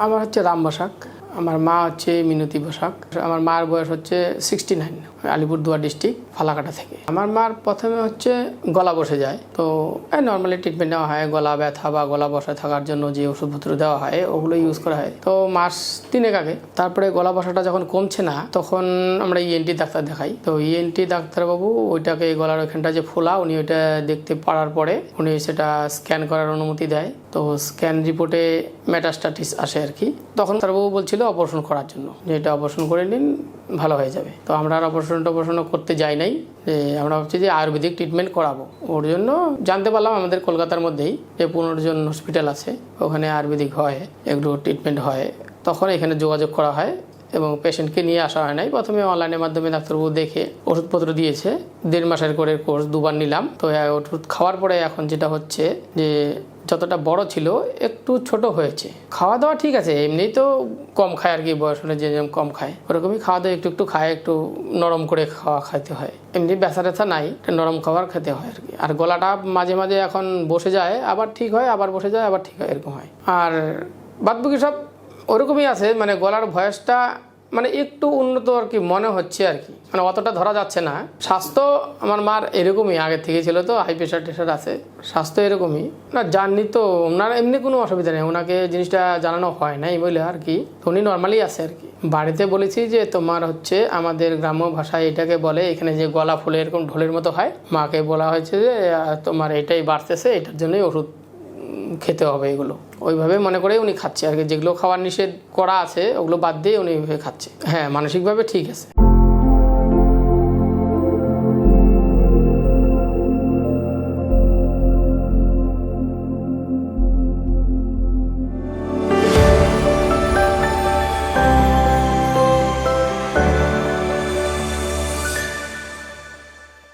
আমার হচ্ছে রাম বসাক, আমার মা হচ্ছে মিনতি বসাক। আমার মার বয়স হচ্ছে 69, আলিপুরদুয়ার ডিস্ট্রিক্ট ফালাকাটা থেকে। আমার মার প্রথমে হচ্ছে গলা বসে যায়, তো নর্মালি ট্রিটমেন্ট নেওয়া হয়। গলা ব্যথা বা গলা বসে থাকার জন্য যে ওষুধপত্র দেওয়া হয় ওগুলো ইউজ করা হয়। তো মাস 3 আগে তারপরে গলা বসাটা যখন কমছে না তখন আমরা ইএনটি ডাক্তার দেখাই। তো ইএনটি ডাক্তারবাবু ওইটাকে গলার ওইখানটা যে ফোলা, উনি ওইটা দেখতে পারার পরে উনি সেটা স্ক্যান করার অনুমতি দেয়। তো স্ক্যান রিপোর্টে মেটাস্টাটিস আসে আর কি। তখন ডাক্তারবাবু বলছিল অপারেশন করার জন্য, যে এটা অপারেশন করে নিন ভালো হয়ে যাবে। তো আমরা আর অপারেশন করতে যাই নাই, যে আমরা ভাবছি যে আয়ুর্বেদিক ট্রিটমেন্ট করাবো। ওর জন্য জানতে পারলাম আমাদের কলকাতার মধ্যেই যে পুনর্জন হসপিটাল আছে, ওখানে আয়ুর্বেদিক হয়, এগুলো ট্রিটমেন্ট হয়। তখন এখানে যোগাযোগ করা হয় এবং পেশেন্টকে নিয়ে আসা হয় নাই। প্রথমে অনলাইনের মাধ্যমে ডাক্তারবাবু দেখে ওষুধপত্র দিয়েছে। 1.5 মাসের করে কোর্স 2 বার নিলাম। তো ওষুধ খাওয়ার পরে এখন যেটা হচ্ছে যে যতটা বড় ছিল একটু ছোট হয়েছে। খাওয়া দাওয়া ঠিক আছে, এমনি তো কম খায় আর কি, বয়স হলে যে যেমন কম খায় ওরকমই খাওয়া দাওয়া একটু খায়, একটু নরম করে খাইতে হয়। এমনি ব্যথা ট্যাথা নাই, নরম খাবার খেতে হয় আর কি। আর গলাটা মাঝে মাঝে এখন বসে যায়, আবার ঠিক হয়, আবার বসে যায়, আবার ঠিক হয়, এরকম হয়। আর বাদবাকি সব ওরকমই আছে, মানে গলার ভয়েসটা মানে একটু উন্নত আর কি মনে হচ্ছে আর কি, মানে অতটা ধরা যাচ্ছে না। স্বাস্থ্য আমার মার এরকমই আগে থেকে ছিল, তো হাই প্রেশার টেশার আছে, স্বাস্থ্য এরকমই না। জাননি তো ওনার এমনি কোনো অসুবিধা নেই, ওনাকে জিনিসটা জানানো হয় নাই বলে আর কি। উনি নর্মালি আছে আর কি। বাড়িতে বলেছি যে তোমার হচ্ছে আমাদের গ্রাম্য ভাষায় এটাকে বলে, এখানে যে গলা ফুলে এরকম ঢোলের মতো হয়, মাকে বলা হয়েছে যে তোমার এটাই বাড়তেছে, এটার জন্যই ওষুধ খেতে হবে। এগুলো ওইভাবে মনে করে উনি খাচ্ছে আর কি। যেগুলো খাওয়ার নিষেধ করা আছে ওগুলো বাদ দিয়ে উনি ওইভাবে খাচ্ছে। হ্যাঁ, মানসিকভাবে ঠিক আছে।